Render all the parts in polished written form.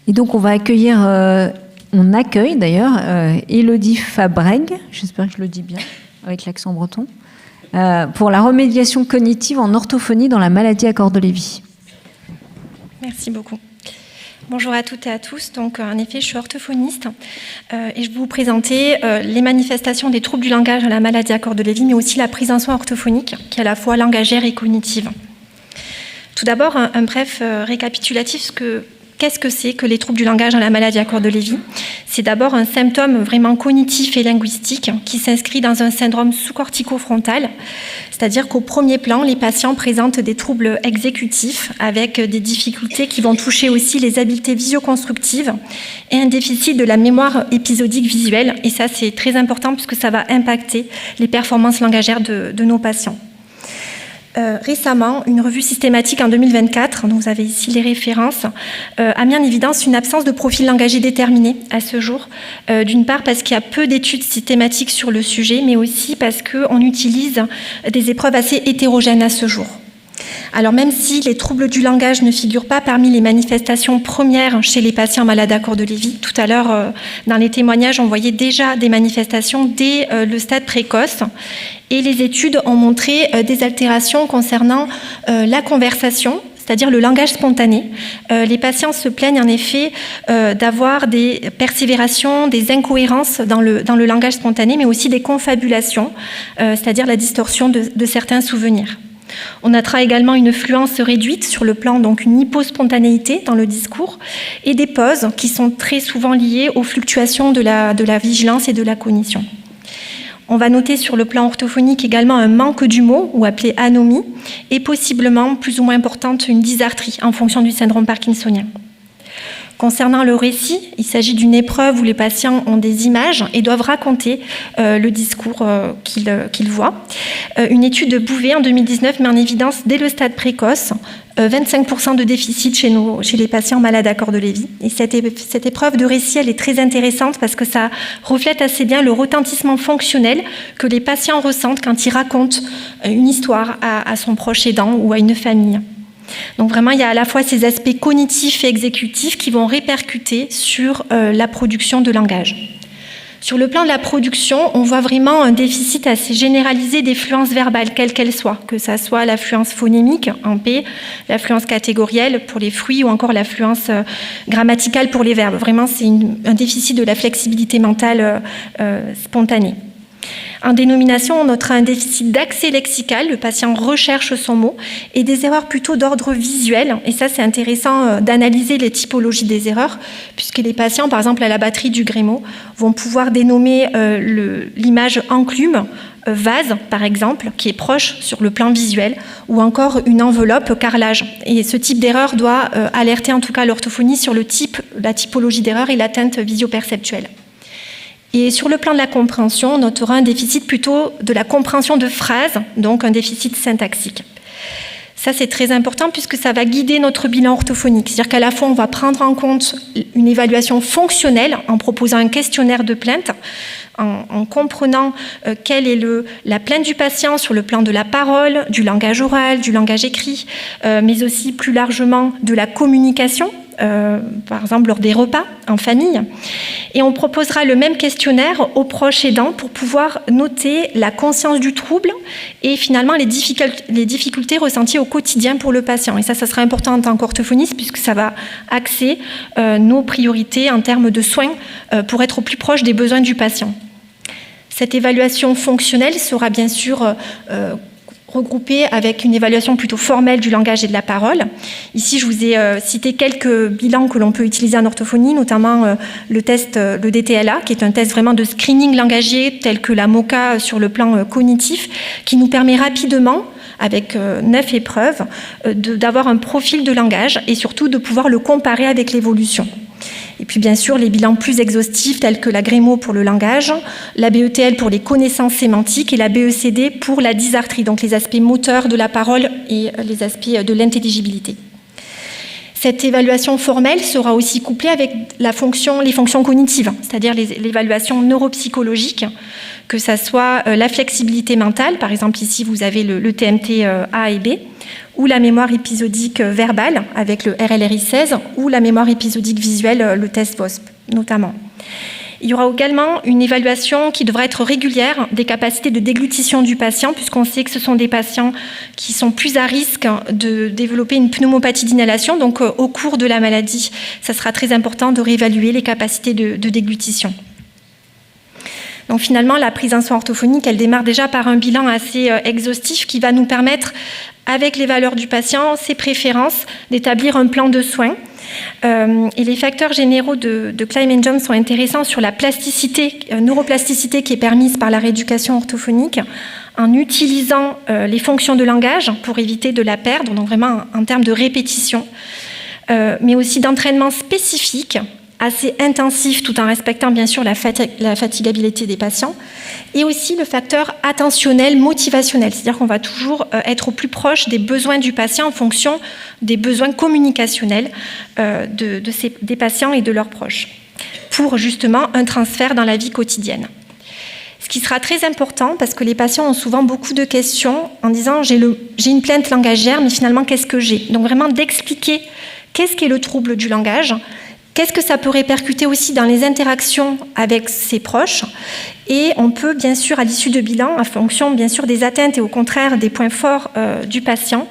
Et donc on accueille d'ailleurs Élodie Fabreg, j'espère que je le dis bien, avec l'accent breton, pour la remédiation cognitive en orthophonie dans la maladie à corps de Lévy. Merci beaucoup. Bonjour à toutes et à tous. Donc, en effet, je suis orthophoniste et je vais vous présenter les manifestations des troubles du langage à la maladie à corps de Lévy, mais aussi la prise en soin orthophonique, qui est à la fois langagère et cognitive. Tout d'abord, un bref récapitulatif. Qu'est-ce que c'est que les troubles du langage dans la maladie à corps de Lévy ? C'est d'abord un symptôme vraiment cognitif et linguistique qui s'inscrit dans un syndrome sous-cortico-frontal, c'est-à-dire qu'au premier plan, les patients présentent des troubles exécutifs avec des difficultés qui vont toucher aussi les habiletés visio-constructives et un déficit de la mémoire épisodique visuelle. Et ça, c'est très important puisque ça va impacter les performances langagères de nos patients. Récemment, une revue systématique en 2024, dont vous avez ici les références, a mis en évidence une absence de profil langagier déterminé à ce jour. D'une part parce qu'il y a peu d'études systématiques sur le sujet, mais aussi parce qu'on utilise des épreuves assez hétérogènes à ce jour. Alors même si les troubles du langage ne figurent pas parmi les manifestations premières chez les patients malades à corps de Lévy, tout à l'heure dans les témoignages on voyait déjà des manifestations dès le stade précoce et les études ont montré des altérations concernant la conversation, c'est-à-dire le langage spontané. Les patients se plaignent en effet d'avoir des persévérations, des incohérences dans le langage spontané, mais aussi des confabulations, c'est-à-dire la distorsion de certains souvenirs. On notera également une fluence réduite sur le plan, donc une hypospontanéité dans le discours, et des pauses qui sont très souvent liées aux fluctuations de la vigilance et de la cognition. On va noter sur le plan orthophonique également un manque du mot, ou appelé anomie, et possiblement plus ou moins importante une dysarthrie en fonction du syndrome parkinsonien. Concernant le récit, il s'agit d'une épreuve où les patients ont des images et doivent raconter le discours qu'ils voient. Une étude de Bouvet en 2019 met en évidence dès le stade précoce 25% de déficit chez les patients malades à corps de Lévy. Et cette épreuve de récit, elle est très intéressante parce que ça reflète assez bien le retentissement fonctionnel que les patients ressentent quand ils racontent une histoire à son proche aidant ou à une famille. Donc vraiment, il y a à la fois ces aspects cognitifs et exécutifs qui vont répercuter sur la production de langage. Sur le plan de la production, on voit vraiment un déficit assez généralisé des fluences verbales, quelles qu'elles soient, que ça soit la fluence phonémique en P, la fluence catégorielle pour les fruits ou encore la fluence grammaticale pour les verbes. Vraiment, c'est un déficit de la flexibilité mentale spontanée. En dénomination, on notera un déficit d'accès lexical, le patient recherche son mot, et des erreurs plutôt d'ordre visuel. Et ça, c'est intéressant d'analyser les typologies des erreurs, puisque les patients, par exemple à la batterie du Grémeau, vont pouvoir dénommer l'image enclume, vase, par exemple, qui est proche sur le plan visuel, ou encore une enveloppe carrelage. Et ce type d'erreur doit alerter en tout cas l'orthophonie sur la typologie d'erreur et l'atteinte visio-perceptuelle. Et sur le plan de la compréhension, on notera un déficit plutôt de la compréhension de phrases, donc un déficit syntaxique. Ça, c'est très important puisque ça va guider notre bilan orthophonique. C'est-à-dire qu'à la fois, on va prendre en compte une évaluation fonctionnelle en proposant un questionnaire de plainte, en comprenant quelle est la plainte du patient sur le plan de la parole, du langage oral, du langage écrit, mais aussi plus largement de la communication, par exemple lors des repas en famille. Et on proposera le même questionnaire aux proches aidants pour pouvoir noter la conscience du trouble et finalement les difficultés ressenties au quotidien pour le patient. Et ça sera important en tant qu'orthophoniste puisque ça va axer nos priorités en termes de soins pour être au plus proche des besoins du patient. Cette évaluation fonctionnelle sera bien sûr regroupée avec une évaluation plutôt formelle du langage et de la parole. Ici, je vous ai cité quelques bilans que l'on peut utiliser en orthophonie, notamment le test, le DTLA, qui est un test vraiment de screening langagier, tel que la MOCA sur le plan cognitif, qui nous permet rapidement, avec 9 épreuves, d'avoir un profil de langage et surtout de pouvoir le comparer avec l'évolution. Et puis bien sûr les bilans plus exhaustifs tels que la Grémeau pour le langage, la BETL pour les connaissances sémantiques et la BECD pour la dysarthrie, donc les aspects moteurs de la parole et les aspects de l'intelligibilité. Cette évaluation formelle sera aussi couplée avec les fonctions cognitives, c'est-à-dire l'évaluation neuropsychologique, que ça soit la flexibilité mentale, par exemple ici vous avez le TMT A et B, ou la mémoire épisodique verbale avec le RLRI 16 ou la mémoire épisodique visuelle, le test VOSP notamment. Il y aura également une évaluation qui devra être régulière des capacités de déglutition du patient, puisqu'on sait que ce sont des patients qui sont plus à risque de développer une pneumopathie d'inhalation. Donc, au cours de la maladie, ça sera très important de réévaluer les capacités de déglutition. Donc, finalement, la prise en soin orthophonique, elle démarre déjà par un bilan assez exhaustif qui va nous permettre, avec les valeurs du patient, ses préférences, d'établir un plan de soins. Et les facteurs généraux de Klein-Jones sont intéressants sur la plasticité, neuroplasticité qui est permise par la rééducation orthophonique en utilisant les fonctions de langage pour éviter de la perdre, donc vraiment en termes de répétition, mais aussi d'entraînement spécifique, assez intensif tout en respectant bien sûr la fatigabilité des patients, et aussi le facteur attentionnel, motivationnel, c'est-à-dire qu'on va toujours être au plus proche des besoins du patient en fonction des besoins communicationnels des patients et de leurs proches, pour justement un transfert dans la vie quotidienne. Ce qui sera très important parce que les patients ont souvent beaucoup de questions en disant j'ai une plainte langagière, mais finalement qu'est-ce que j'ai ? Donc vraiment d'expliquer qu'est-ce qu'est le trouble du langage. Qu'est-ce que ça peut répercuter aussi dans les interactions avec ses proches ? Et on peut bien sûr, à l'issue de bilan, en fonction bien sûr des atteintes et au contraire des points forts du patient,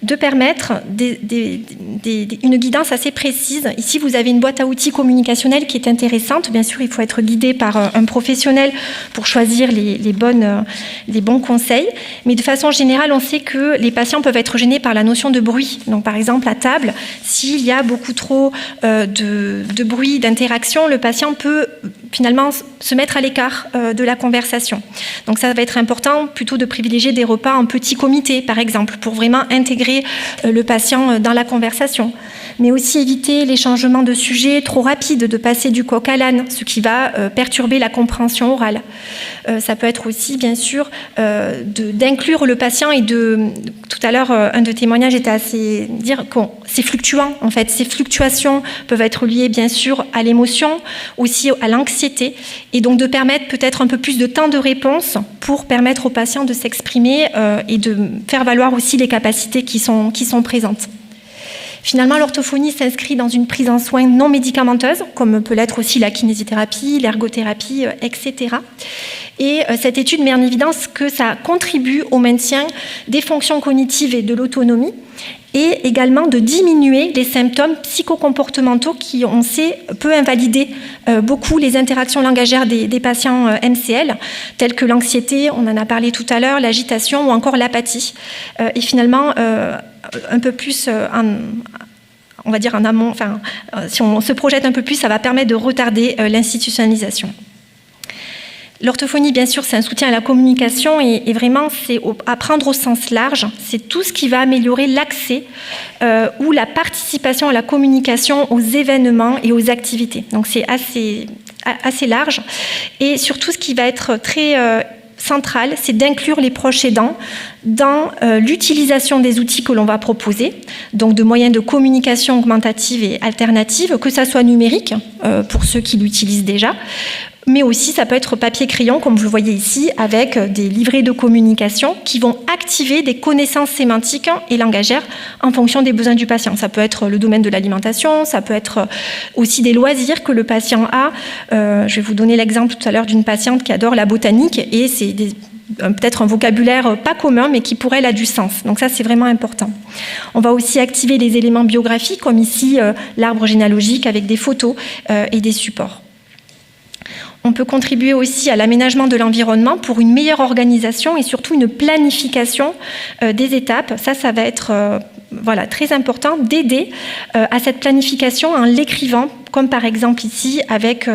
de permettre une guidance assez précise. Ici, vous avez une boîte à outils communicationnelle qui est intéressante. Bien sûr, il faut être guidé par un professionnel pour choisir les bons conseils. Mais de façon générale, on sait que les patients peuvent être gênés par la notion de bruit. Donc, par exemple, à table, s'il y a beaucoup trop de bruit, d'interaction, le patient peut finalement se mettre à l'écart de la conversation. Donc, ça va être important plutôt de privilégier des repas en petit comité, par exemple, pour vraiment intégrer le patient dans la conversation, mais aussi éviter les changements de sujet trop rapides, de passer du coq à l'âne, ce qui va perturber la compréhension orale. Ça peut être aussi, bien sûr, d'inclure le patient et tout à l'heure, un de témoignages était assez dire que c'est fluctuant, en fait. Ces fluctuations peuvent être liées, bien sûr, à l'émotion, aussi à l'anxiété, et donc de permettre peut-être un peu plus de temps de réponse pour permettre au patient de s'exprimer et de faire valoir aussi les capacités qui sont présentes. Finalement, l'orthophonie s'inscrit dans une prise en soins non médicamenteuse, comme peut l'être aussi la kinésithérapie, l'ergothérapie, etc. Et cette étude met en évidence que ça contribue au maintien des fonctions cognitives et de l'autonomie, et également de diminuer les symptômes psychocomportementaux qui, on sait, peut invalider beaucoup les interactions langagières des patients MCL, telles que l'anxiété, on en a parlé tout à l'heure, l'agitation ou encore l'apathie. Et finalement, un peu plus on va dire en amont, si on se projette un peu plus, ça va permettre de retarder l'institutionnalisation. L'orthophonie, bien sûr, c'est un soutien à la communication et vraiment, c'est à prendre au sens large. C'est tout ce qui va améliorer l'accès ou la participation à la communication aux événements et aux activités. Donc, c'est assez large. Et surtout, ce qui va être très central, c'est d'inclure les proches aidants dans l'utilisation des outils que l'on va proposer, donc de moyens de communication augmentative et alternative, que ça soit numérique, pour ceux qui l'utilisent déjà, mais aussi ça peut être papier-crayon, comme vous le voyez ici, avec des livrets de communication qui vont activer des connaissances sémantiques et langagières en fonction des besoins du patient. Ça peut être le domaine de l'alimentation, ça peut être aussi des loisirs que le patient a. Je vais vous donner l'exemple tout à l'heure d'une patiente qui adore la botanique et c'est peut-être un vocabulaire pas commun, mais qui pour elle a du sens. Donc ça, c'est vraiment important. On va aussi activer les éléments biographiques, comme ici l'arbre généalogique avec des photos et des supports. On peut contribuer aussi à l'aménagement de l'environnement pour une meilleure organisation et surtout une planification des étapes. Ça va être très important d'aider à cette planification en l'écrivant, comme par exemple ici avec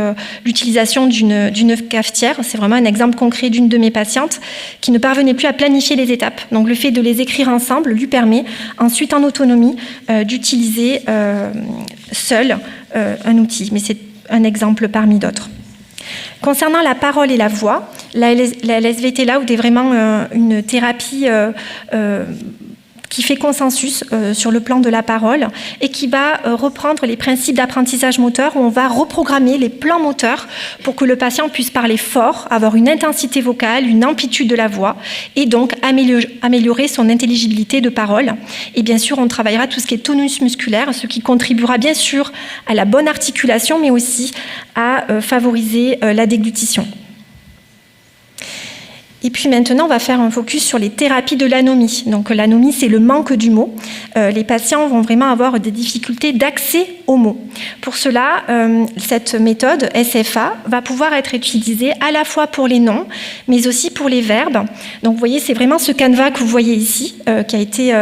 l'utilisation d'une cafetière. C'est vraiment un exemple concret d'une de mes patientes qui ne parvenait plus à planifier les étapes. Donc le fait de les écrire ensemble lui permet ensuite en autonomie d'utiliser seul un outil. Mais c'est un exemple parmi d'autres. Concernant la parole et la voix, la LSVT là, où est vraiment une thérapie qui fait consensus sur le plan de la parole et qui va reprendre les principes d'apprentissage moteur où on va reprogrammer les plans moteurs pour que le patient puisse parler fort, avoir une intensité vocale, une amplitude de la voix et donc améliorer son intelligibilité de parole. Et bien sûr, on travaillera tout ce qui est tonus musculaire, ce qui contribuera bien sûr à la bonne articulation, mais aussi à favoriser la déglutition. Et puis maintenant, on va faire un focus sur les thérapies de l'anomie. Donc l'anomie, c'est le manque du mot. Les patients vont vraiment avoir des difficultés d'accès aux mots. Pour cela, cette méthode SFA va pouvoir être utilisée à la fois pour les noms, mais aussi pour les verbes. Donc vous voyez, c'est vraiment ce canevas que vous voyez ici, qui a été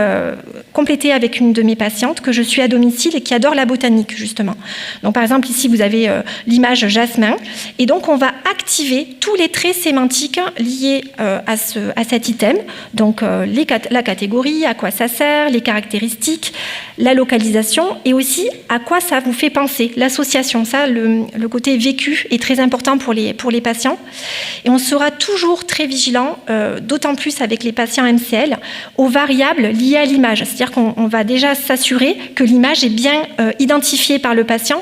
complété avec une de mes patientes, que je suis à domicile et qui adore la botanique, justement. Donc par exemple, ici, vous avez l'image jasmin. Et donc, on va activer tous les traits sémantiques liés à cet item, donc la catégorie, à quoi ça sert, les caractéristiques, la localisation et aussi à quoi ça vous fait penser, l'association. Ça, le côté vécu est très important pour les patients. Et on sera toujours très vigilant, d'autant plus avec les patients MCL, aux variables liées à l'image. C'est-à-dire qu'on va déjà s'assurer que l'image est bien identifiée par le patient,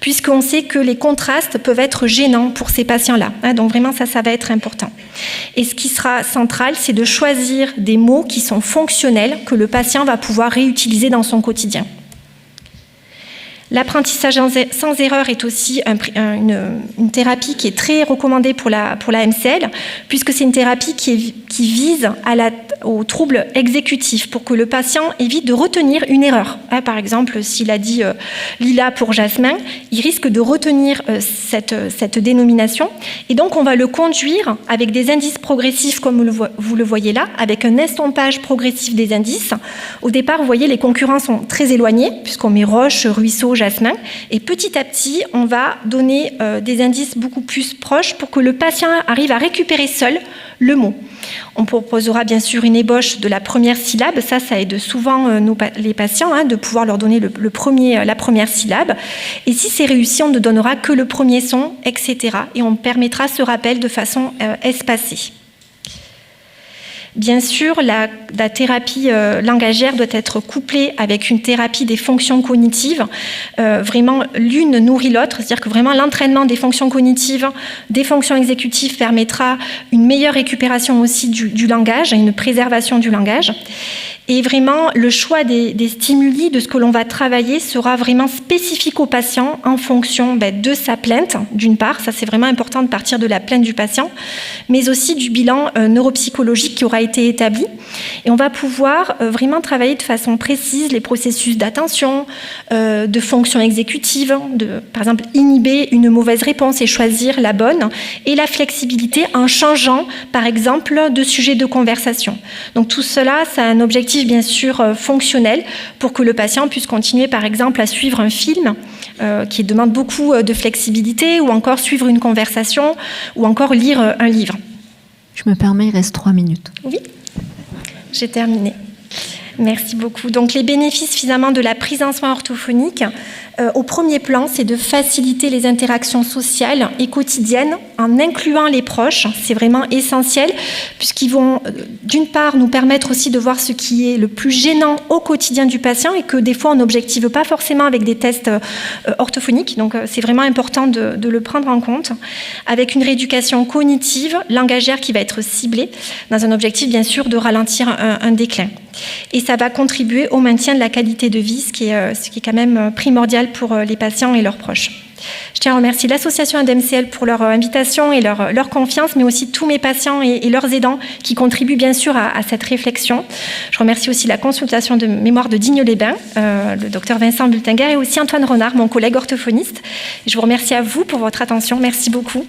puisqu'on sait que les contrastes peuvent être gênants pour ces patients-là. Donc vraiment, ça va être important. Et ce qui sera central, c'est de choisir des mots qui sont fonctionnels, que le patient va pouvoir réutiliser dans son quotidien. L'apprentissage sans erreur est aussi une thérapie qui est très recommandée pour la MCL, puisque c'est une thérapie qui vise aux troubles exécutifs pour que le patient évite de retenir une erreur. Par exemple, s'il a dit Lila pour Jasmin, il risque de retenir cette dénomination. Et donc, on va le conduire avec des indices progressifs, comme vous le voyez là, avec un estompage progressif des indices. Au départ, vous voyez, les concurrents sont très éloignés, puisqu'on met roche, ruisseau, jasmin. Et petit à petit, on va donner des indices beaucoup plus proches pour que le patient arrive à récupérer seul le mot. On proposera bien sûr une ébauche de la première syllabe. Ça aide souvent les patients, de pouvoir leur donner la première syllabe. Et si c'est réussi, on ne donnera que le premier son, etc. Et on permettra ce rappel de façon espacée. Bien sûr, la thérapie langagière doit être couplée avec une thérapie des fonctions cognitives. Vraiment, l'une nourrit l'autre, c'est-à-dire que vraiment l'entraînement des fonctions cognitives, des fonctions exécutives permettra une meilleure récupération aussi du langage et une préservation du langage. Et vraiment, le choix des stimuli, de ce que l'on va travailler, sera vraiment spécifique au patient en fonction de sa plainte, d'une part. Ça, c'est vraiment important de partir de la plainte du patient, mais aussi du bilan neuropsychologique qui aura été établi. Et on va pouvoir vraiment travailler de façon précise les processus d'attention, de fonction exécutive, par exemple, inhiber une mauvaise réponse et choisir la bonne, et la flexibilité en changeant, par exemple, de sujet de conversation. Donc tout cela, ça a un objectif bien sûr fonctionnel pour que le patient puisse continuer par exemple à suivre un film qui demande beaucoup de flexibilité ou encore suivre une conversation ou encore lire un livre. Je me permets, il reste 3 minutes. Oui, j'ai terminé. Merci beaucoup. Donc les bénéfices finalement de la prise en soin orthophonique, au premier plan, c'est de faciliter les interactions sociales et quotidiennes en incluant les proches. C'est vraiment essentiel puisqu'ils vont d'une part nous permettre aussi de voir ce qui est le plus gênant au quotidien du patient et que des fois on n'objective pas forcément avec des tests orthophoniques. Donc c'est vraiment important de le prendre en compte avec une rééducation cognitive, langagière qui va être ciblée dans un objectif bien sûr de ralentir un déclin. Et ça va contribuer au maintien de la qualité de vie, ce qui est quand même primordial pour les patients et leurs proches. Je tiens à remercier l'association ADMCL pour leur invitation et leur confiance, mais aussi tous mes patients et leurs aidants qui contribuent bien sûr à cette réflexion. Je remercie aussi la consultation de mémoire de Digne-les-Bains, le docteur Vincent Bultinger et aussi Antoine Renard, mon collègue orthophoniste. Et je vous remercie à vous pour votre attention. Merci beaucoup.